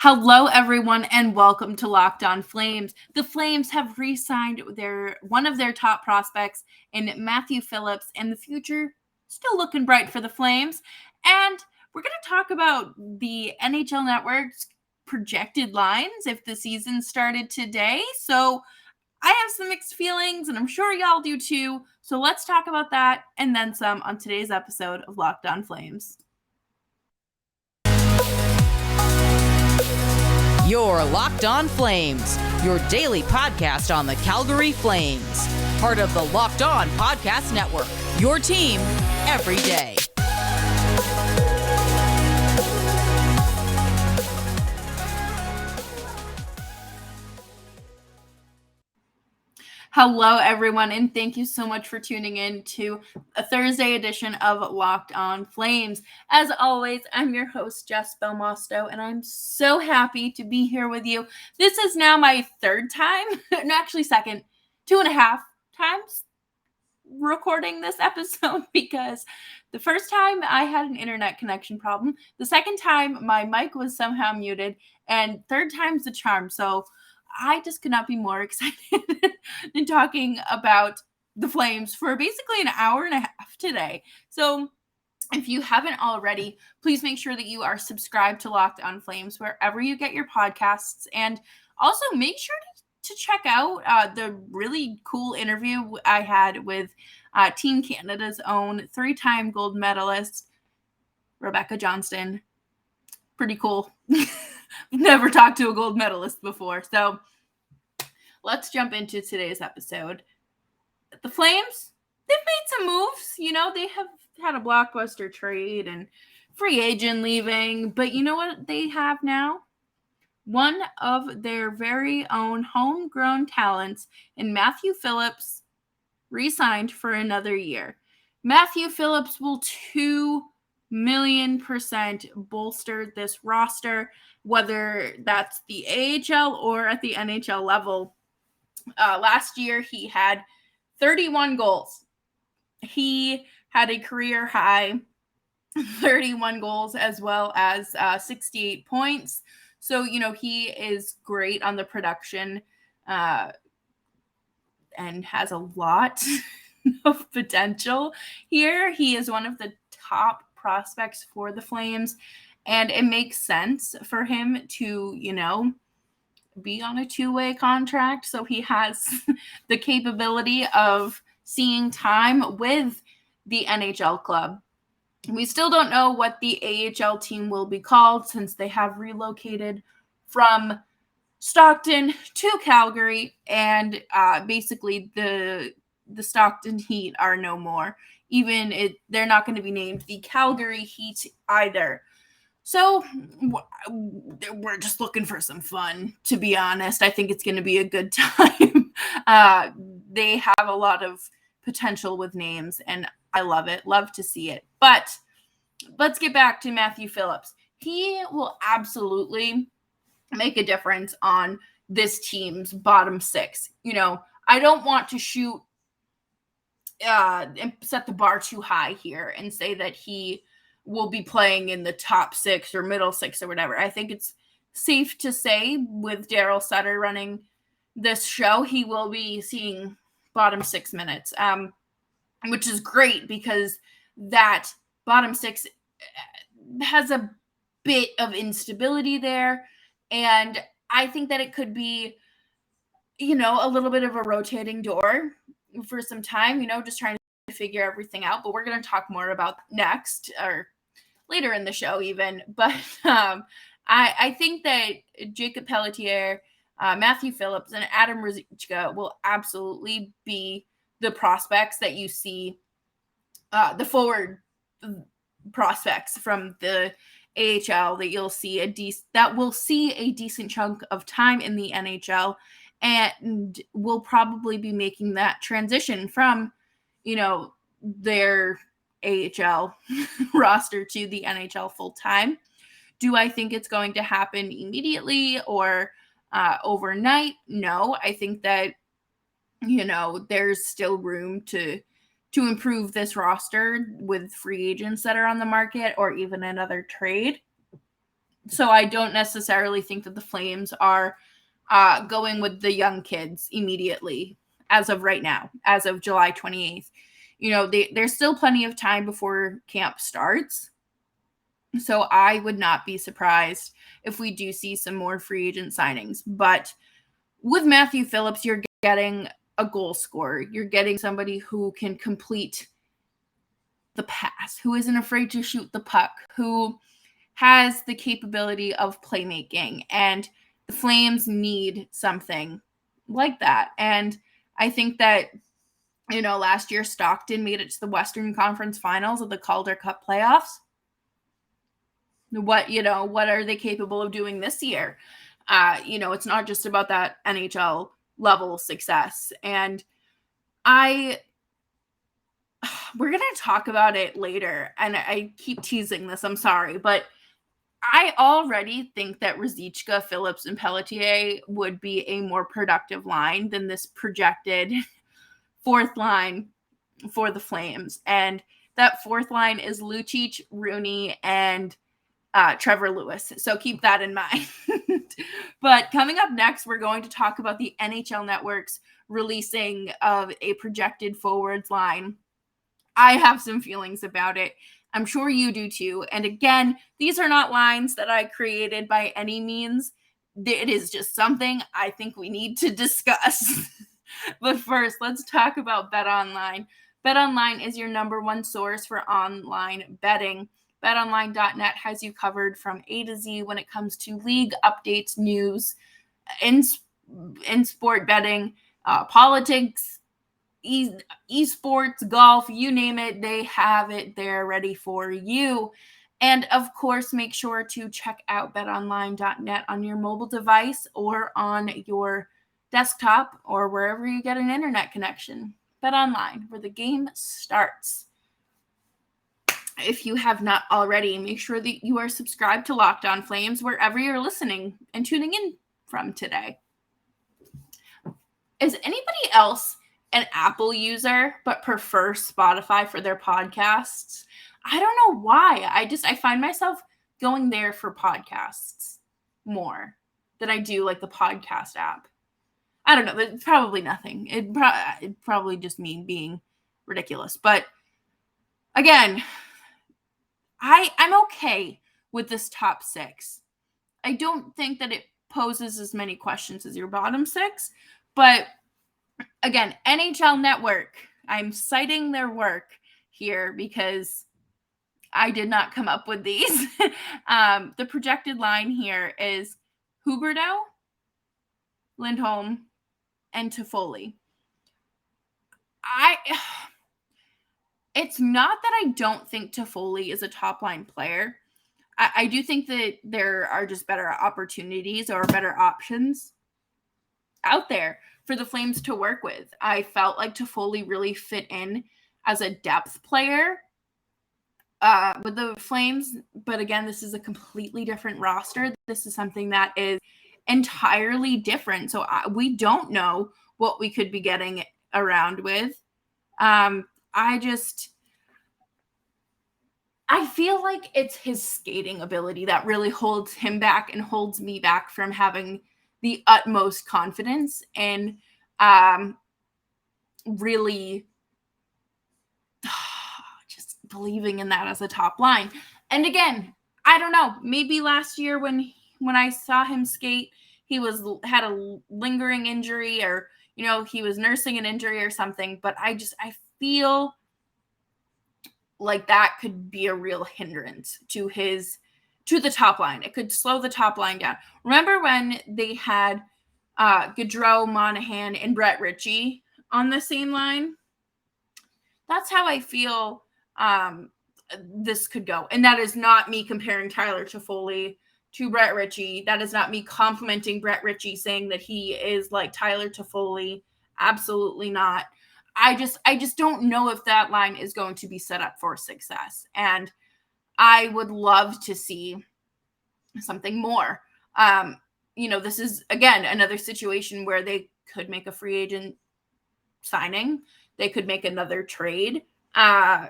Hello, everyone, and welcome to Locked On Flames. The Flames have re-signed one of their top prospects in Matthew Phillips, and the future still looking bright for the Flames. And we're going to talk about the NHL Network's projected lines if the season started today. So I have some mixed feelings, and I'm sure y'all do too. So let's talk about that and then some on today's episode of Locked On Flames. You're Locked On Flames, your daily podcast on the Calgary Flames. Part of the Locked On Podcast Network, your team every day. Hello, everyone, and thank you so much for tuning in to a Thursday edition of Locked On Flames. As always, I'm your host, Jess Belmosto, and I'm so happy to be here with you. This is now my third time, no, actually second, 2.5 times recording this episode because the first time I had an internet connection problem, the second time my mic was somehow muted, and third time's the charm. So I just could not be more excited than talking about the Flames for basically an hour and a half today. So if you haven't already, please make sure that you are subscribed to Locked On Flames wherever you get your podcasts. And also make sure to check out the really cool interview I had with Team Canada's own 3-time gold medalist, Rebecca Johnston. Pretty cool. Never talked to a gold medalist before. So let's jump into today's episode. The Flames, they've made some moves. You know, they have had a blockbuster trade and free agent leaving. But you know what they have now? One of their very own homegrown talents in Matthew Phillips re-signed for another year. Matthew Phillips will 2,000,000% bolster this roster, whether that's the AHL or at the NHL level. Last year, he had 31 goals. He had a career high 31 goals as well as 68 points. So, you know, he is great on the production and has a lot of potential here. He is one of the top prospects for the Flames, and it makes sense for him to, you know, be on a 2-way contract. So he has the capability of seeing time with the NHL club. We still don't know what the AHL team will be called since they have relocated from Stockton to Calgary, and basically the Stockton Heat are no more. They're not going to be named the Calgary Heat either. So we're just looking for some fun, to be honest. I think it's going to be a good time. They have a lot of potential with names, and I love it. Love to see it. But let's get back to Matthew Phillips. He will absolutely make a difference on this team's bottom six. You know, I don't want to shoot and set the bar too high here and say that he will be playing in the top 6 or middle 6 or whatever. I think it's safe to say with Daryl Sutter running this show, he will be seeing bottom 6 minutes, which is great because that bottom 6 has a bit of instability there. And I think that it could be, you know, a little bit of a rotating door for some time, you know, just trying to figure everything out. But we're going to talk more about next or later in the show even. But I think that Jacob Pelletier, Matthew Phillips, and Adam Ruzicka will absolutely be the prospects that you see, the forward prospects from the AHL that you'll see will see a decent chunk of time in the NHL and will probably be making that transition from, you know, their AHL roster to the NHL full time. Do I think it's going to happen immediately or overnight? No, I think that, you know, there's still room to improve this roster with free agents that are on the market or even another trade. So I don't necessarily think that the Flames are going with the young kids immediately as of right now, as of July 28th. There's still plenty of time before camp starts. So I would not be surprised if we do see some more free agent signings. But with Matthew Phillips, you're getting a goal scorer. You're getting somebody who can complete the pass, who isn't afraid to shoot the puck, who has the capability of playmaking. And the Flames need something like that. And I think that, last year Stockton made it to the Western Conference Finals of the Calder Cup playoffs. What are they capable of doing this year? It's not just about that NHL level success. And we're going to talk about it later. And I keep teasing this, I'm sorry, but I already think that Ruzicka, Phillips, and Pelletier would be a more productive line than this projected fourth line for the Flames. And that fourth line is Lucic, Rooney, and Trevor Lewis. So keep that in mind. But coming up next, we're going to talk about the NHL Network's releasing of a projected forwards line. I have some feelings about it. I'm sure you do too. And again, these are not lines that I created by any means. It is just something I think we need to discuss. But first, let's talk about BetOnline. BetOnline is your number one source for online betting. BetOnline.net has you covered from A to Z when it comes to league updates, news, in sport betting, politics, esports, golf, you name it, they have it there ready for you. And of course, make sure to check out betonline.net on your mobile device or on your desktop or wherever you get an internet connection. BetOnline, where the game starts. If you have not already, make sure that you are subscribed to Locked On Flames wherever you're listening and tuning in from today. Is anybody else an Apple user but prefer Spotify for their podcasts? I don't know why. I find myself going there for podcasts more than I do like the podcast app. I don't know. It's probably nothing. It probably just me being ridiculous. But again, I'm okay with this top six. I don't think that it poses as many questions as your bottom six, but again, NHL Network, I'm citing their work here because I did not come up with these. The projected line here is Huberdeau, Lindholm, and Toffoli. It's not that I don't think Toffoli is a top-line player. I do think that there are just better opportunities or better options out there for the Flames to work with. I felt like Toffoli really fit in as a depth player with the Flames. But again, this is a completely different roster. This is something that is entirely different. So we don't know what we could be getting around with. I feel like it's his skating ability that really holds him back and holds me back from having the utmost confidence and really just believing in that as a top line. And again, I don't know, maybe last year when I saw him skate, he had a lingering injury or, he was nursing an injury or something, but I feel like that could be a real hindrance to the top line. It could slow the top line down. Remember when they had Gaudreau, Monahan, and Brett Ritchie on the same line? That's how I feel this could go. And that is not me comparing Tyler Toffoli to Brett Ritchie. That is not me complimenting Brett Ritchie, saying that he is like Tyler Toffoli. Absolutely not. I just don't know if that line is going to be set up for success. And I would love to see something more. This is, again, another situation where they could make a free agent signing. They could make another trade. I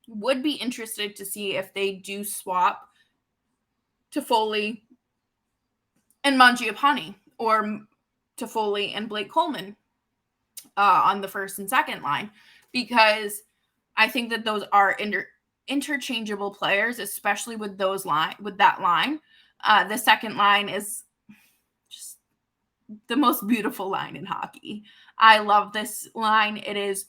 would be interested to see if they do swap Toffoli and Mangiapane, or Toffoli and Blake Coleman on the first and second line, because I think that those are interchangeable players, especially with that line. The second line is just the most beautiful line in hockey. I love this line. It is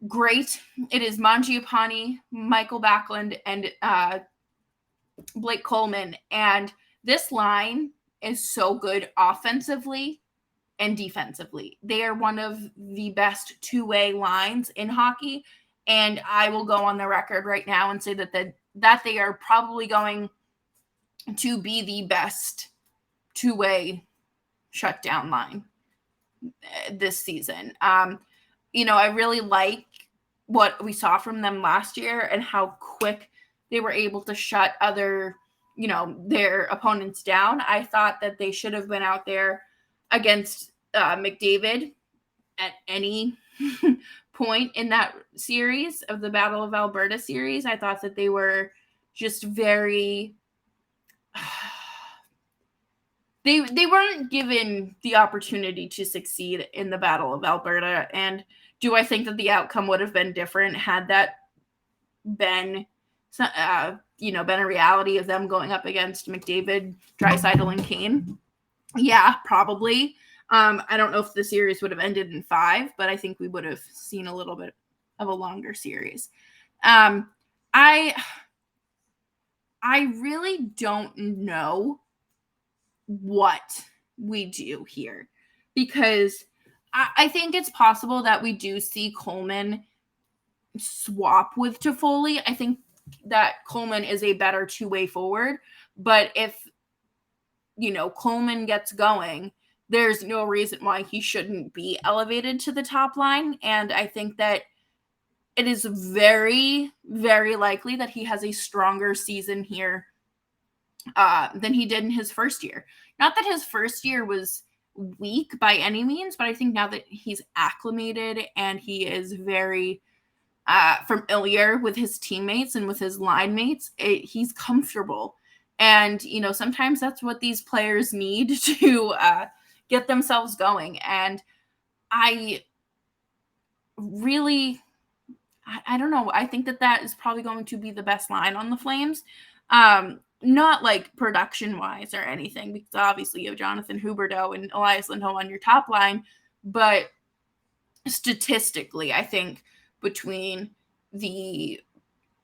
great. It is Mangiapane, Michael Backlund, and Blake Coleman. And this line is so good offensively and defensively. They are one of the best two-way lines in hockey. And I will go on the record right now and say that they are probably going to be the best two-way shutdown line this season. I really like what we saw from them last year and how quick they were able to shut their opponents down. I thought that they should have been out there against McDavid at any point in that series of the Battle of Alberta series. I thought that they were just very they weren't given the opportunity to succeed in the Battle of Alberta. And do I think that the outcome would have been different had that been been a reality of them going up against McDavid, Draisaitl, and Kane? Yeah, probably. I don't know if the series would have ended in 5, but I think we would have seen a little bit of a longer series. I really don't know what we do here, because I think it's possible that we do see Coleman swap with Toffoli. I think that Coleman is a better two-way forward, but if Coleman gets going, there's no reason why he shouldn't be elevated to the top line. And I think that it is very, very likely that he has a stronger season here than he did in his first year. Not that his first year was weak by any means, but I think now that he's acclimated and he is very familiar with his teammates and with his line mates, he's comfortable. And, sometimes that's what these players need to get themselves going. And I really, I don't know. I think that is probably going to be the best line on the Flames. Not like production wise or anything, because obviously you have Jonathan Huberdeau and Elias Lindholm on your top line. But statistically, I think between the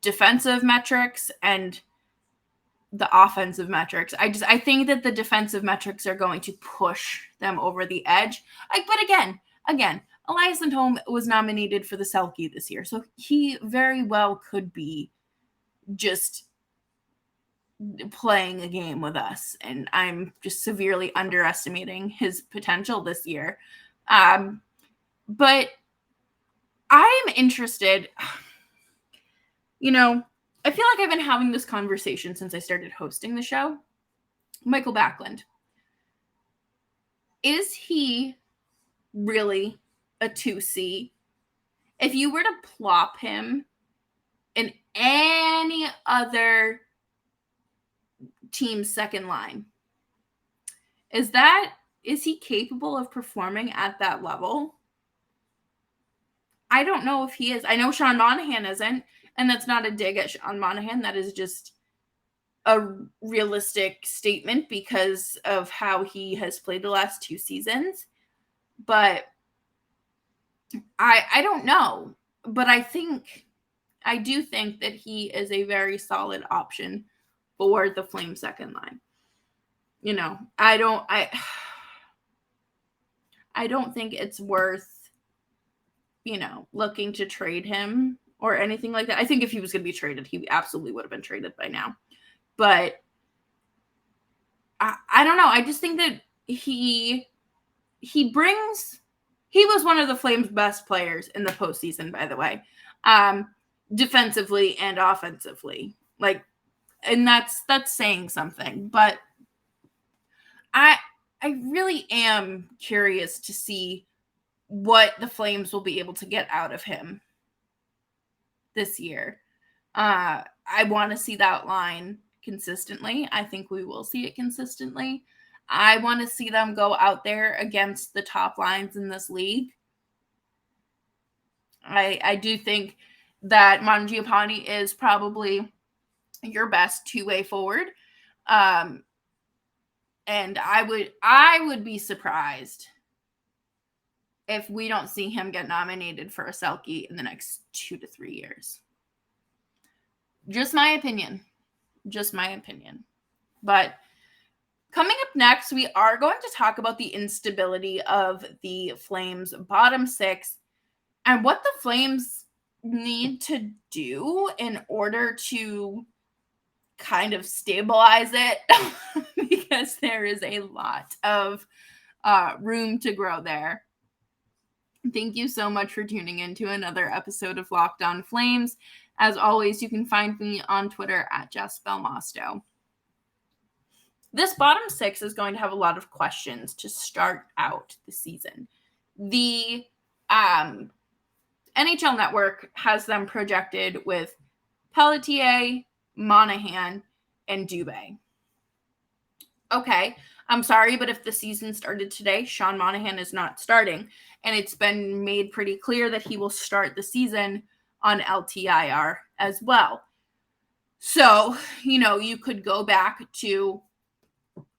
defensive metrics and the offensive metrics, I think that the defensive metrics are going to push them over the edge. But again, Elias Lindholm was nominated for the Selke this year, so he very well could be just playing a game with us, and I'm just severely underestimating his potential this year. But I'm interested. I feel like I've been having this conversation since I started hosting the show. Michael Backlund. Is he really a 2C? If you were to plop him in any other team's second line, is he capable of performing at that level? I don't know if he is. I know Sean Monahan isn't, and that's not a dig at Sean Monahan. That is just a realistic statement because of how he has played the last 2 seasons. But I don't know. But I do think that he is a very solid option for the Flame second line. I don't think it's worth, looking to trade him or anything like that. I think if he was going to be traded, he absolutely would have been traded by now. But I don't know. I just think that he was one of the Flames' best players in the postseason, by the way, defensively and offensively. And that's saying something. But I really am curious to see what the Flames will be able to get out of him this year. I want to see that line consistently. I think we will see it consistently. I want to see them go out there against the top lines in this league. I do think that Mangiapane is probably your best two-way forward. And I would be surprised if we don't see him get nominated for a Selke in the next 2 to 3 years. Just my opinion. But coming up next, we are going to talk about the instability of the Flames' bottom six and what the Flames need to do in order to kind of stabilize it because there is a lot of room to grow there. Thank you so much for tuning in to another episode of Locked On Flames. As always, you can find me on Twitter at Jess Belmosto. This bottom six is going to have a lot of questions to start out the season. The NHL Network has them projected with Pelletier, Monahan, and Dubé. Okay, I'm sorry, but if the season started today, Sean Monahan is not starting. And it's been made pretty clear that he will start the season on LTIR as well. So, you could go back to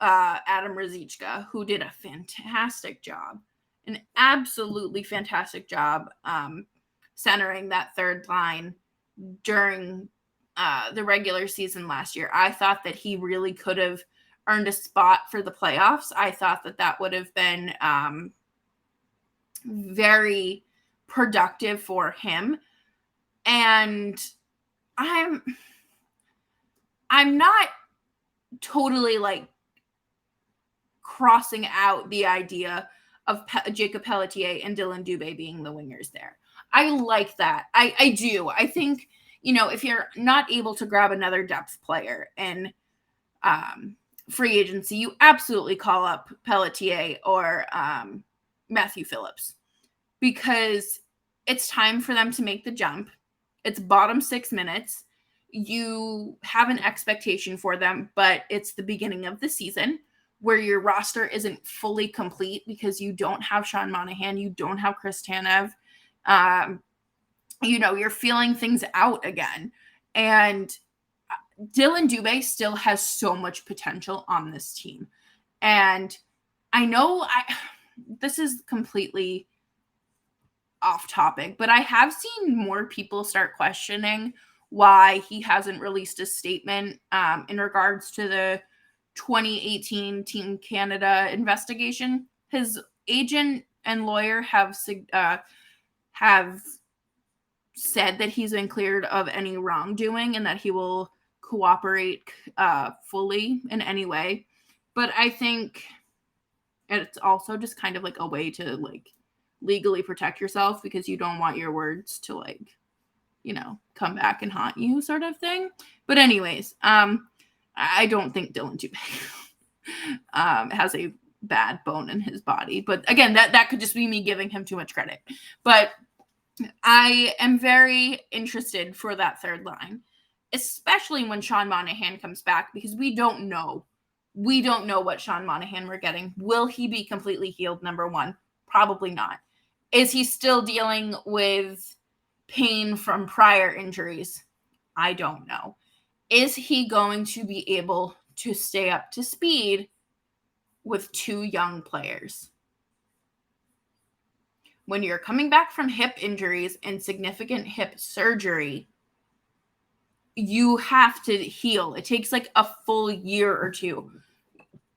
Adam Ruzicka, who did a fantastic job, an absolutely fantastic job centering that third line during the regular season last year. I thought that he really could have earned a spot for the playoffs. I thought that would have been very productive for him. And I'm not totally crossing out the idea of Jacob Pelletier and Dylan Dubé being the wingers there. I like that. I do. I think, if you're not able to grab another depth player in free agency, you absolutely call up Pelletier or Matthew Phillips, because it's time for them to make the jump. It's bottom 6 minutes. You have an expectation for them, but it's the beginning of the season where your roster isn't fully complete because you don't have Sean Monahan, you don't have Chris Tanev. You're feeling things out again. And Dylan Dubé still has so much potential on this team. And I know this is completely off topic, but I have seen more people start questioning why he hasn't released a statement in regards to the 2018 Team Canada investigation. His agent and lawyer have said that he's been cleared of any wrongdoing and that he will cooperate fully in any way. But I think it's also just kind of a way to legally protect yourself, because you don't want your words to come back and haunt you, sort of thing. But anyways, I don't think Dylan Dubé has a bad bone in his body. But again, that could just be me giving him too much credit. But I am very interested for that third line, especially when Sean Monahan comes back, because we don't know. We don't know what Sean Monahan we're getting. Will he be completely healed, number one? Probably not. Is he still dealing with pain from prior injuries? I don't know. Is he going to be able to stay up to speed with two young players? When you're coming back from hip injuries and significant hip surgery, you have to heal. It takes a full year or two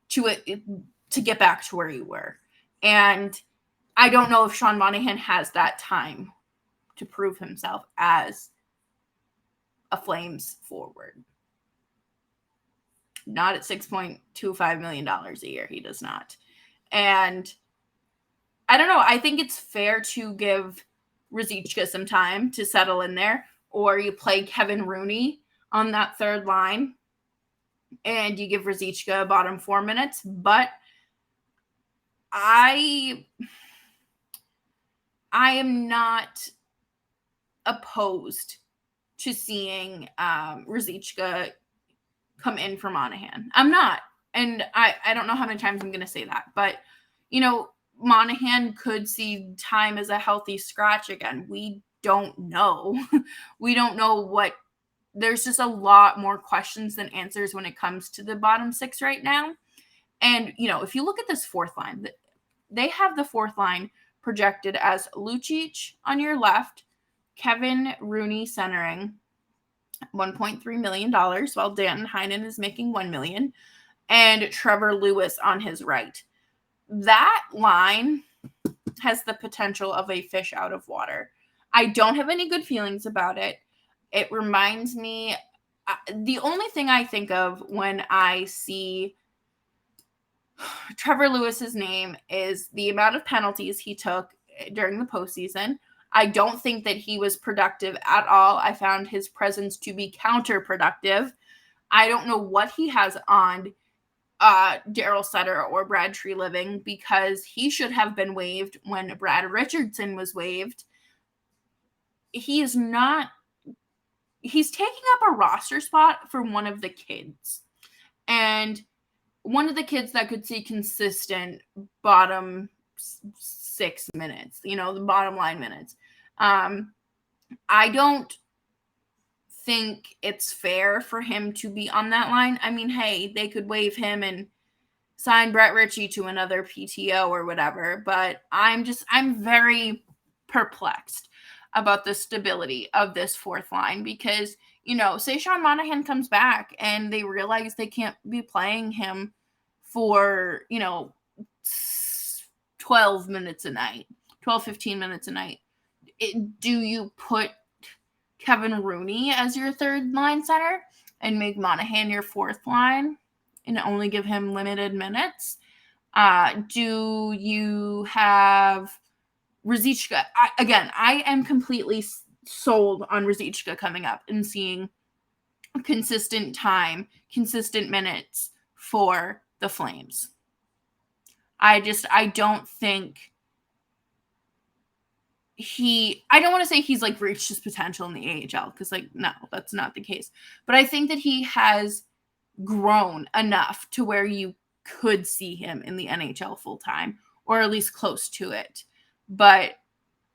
to get back to where you were. And I don't know if Sean Monahan has that time to prove himself as a Flames forward. Not at $6.25 million a year. He does not. And I don't know. I think it's fair to give Ruzicka some time to settle in there, or you play Kevin Rooney on that third line and you give Ruzicka bottom 4 minutes. But I am not opposed to seeing Ruzicka come in for Monahan. I'm not. And I don't know how many times I'm going to say that. But, Monahan could see time as a healthy scratch again. We don't know. We don't know what. There's just a lot more questions than answers when it comes to the bottom six right now. And, if you look at this fourth line, they have the fourth line projected as Lucic on your left, Kevin Rooney centering, $1.3 million, while Dan Heinen is making $1 million, and Trevor Lewis on his right. That line has the potential of a fish out of water. I don't have any good feelings about it. It reminds me, the only thing I think of when I see Trevor Lewis's name is the amount of penalties he took during the postseason. I don't think that he was productive at all. I found his presence to be counterproductive. I don't know what he has on Daryl Sutter or Brad Treliving, because he should have been waived when Brad Richardson was waived. He's not. He's taking up a roster spot for one of the kids. And one of the kids that could see consistent bottom 6 minutes, the bottom line minutes. I don't think it's fair for him to be on that line. I mean, hey, they could waive him and sign Brett Ritchie to another PTO or whatever, but I'm very perplexed about the stability of this fourth line, because, say Sean Monahan comes back and they realize they can't be playing him for, 12 minutes a night, 12, 15 minutes a night. Do you put Kevin Rooney as your third line center and make Monahan your fourth line and only give him limited minutes? Do you have Ruzicka? I am completely sold on Ruzicka coming up and seeing consistent time, consistent minutes for the Flames. I don't think I don't want to say he's reached his potential in the AHL, because no, that's not the case. But I think that he has grown enough to where you could see him in the NHL full time, or at least close to it. But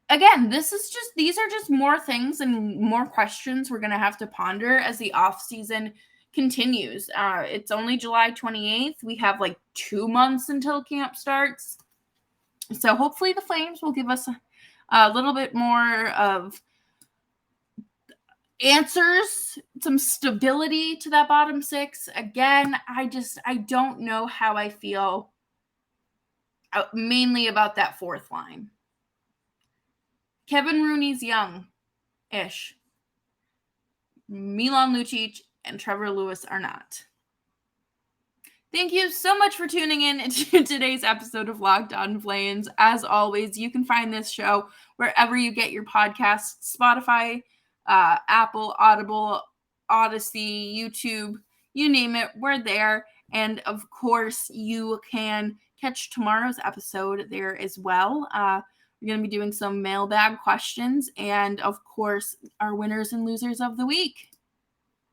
again, these are just more things and more questions we're going to have to ponder as the offseason continues. It's only July 28th. We have 2 months until camp starts. So hopefully the Flames will give us a little bit more of answers, some stability to that bottom six. Again, I don't know how I feel mainly about that fourth line. Kevin Rooney's young-ish. Milan Lucic and Trevor Lewis are not. Thank you so much for tuning in to today's episode of Locked On Flames. As always, you can find this show wherever you get your podcasts: Spotify, Apple, Audible, Odyssey, YouTube, you name it, we're there. And of course, you can catch tomorrow's episode there as well. We're going to be doing some mailbag questions and, of course, our winners and losers of the week.